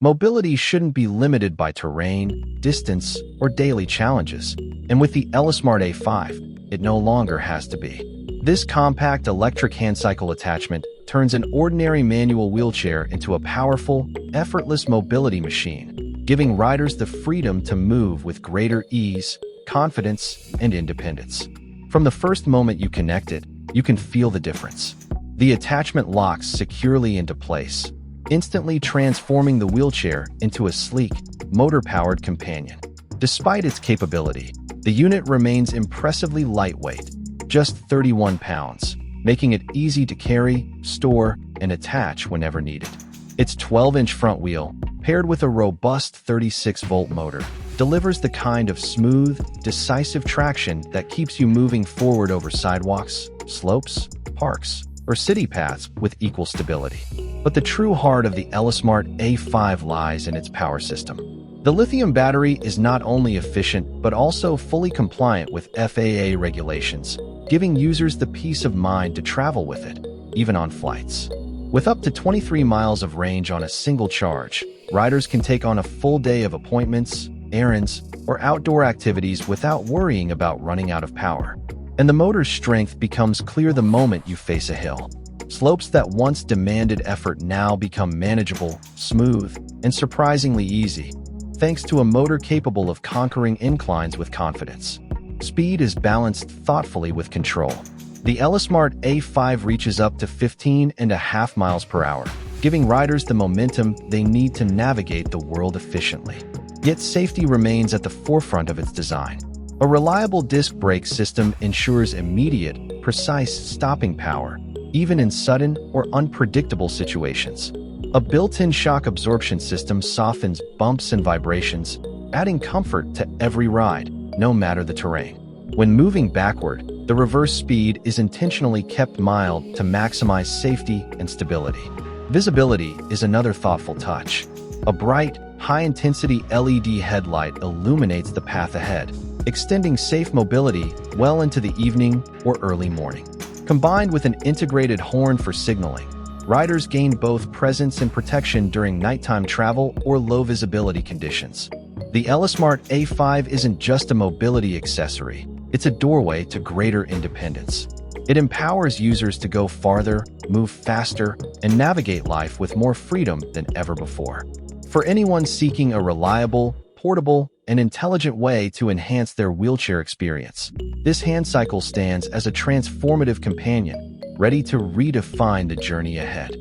Mobility shouldn't be limited by terrain, distance, or daily challenges, and with the Elesmart A5, it no longer has to be. This compact electric handcycle attachment turns an ordinary manual wheelchair into a powerful, effortless mobility machine, giving riders the freedom to move with greater ease, confidence, and independence. From the first moment you connect it, you can feel the difference. The attachment locks securely into place, instantly transforming the wheelchair into a sleek, motor-powered companion. Despite its capability, the unit remains impressively lightweight, just 31 pounds, making it easy to carry, store, and attach whenever needed. Its 12-inch front wheel, paired with a robust 36-volt motor, delivers the kind of smooth, decisive traction that keeps you moving forward over sidewalks, slopes, parks, or city paths with equal stability. But the true heart of the Elesmart A5 lies in its power system. The lithium battery is not only efficient but also fully compliant with FAA regulations, giving users the peace of mind to travel with it, even on flights. With up to 23 miles of range on a single charge, riders can take on a full day of appointments, errands, or outdoor activities without worrying about running out of power. And the motor's strength becomes clear the moment you face a hill. Slopes that once demanded effort now become manageable, smooth, and surprisingly easy, thanks to a motor capable of conquering inclines with confidence. Speed is balanced thoughtfully with control. The Elesmart A5 reaches up to 15.5 miles per hour, giving riders the momentum they need to navigate the world efficiently. Yet safety remains at the forefront of its design. A reliable disc brake system ensures immediate, precise stopping power, even in sudden or unpredictable situations. A built-in shock absorption system softens bumps and vibrations, adding comfort to every ride, no matter the terrain. When moving backward, the reverse speed is intentionally kept mild to maximize safety and stability. Visibility is another thoughtful touch. A bright, high-intensity LED headlight illuminates the path ahead, extending safe mobility well into the evening or early morning. Combined with an integrated horn for signaling, riders gain both presence and protection during nighttime travel or low-visibility conditions. The Elesmart A5 isn't just a mobility accessory, it's a doorway to greater independence. It empowers users to go farther, move faster, and navigate life with more freedom than ever before. For anyone seeking a reliable, portable, and intelligent way to enhance their wheelchair experience, this handcycle stands as a transformative companion, ready to redefine the journey ahead.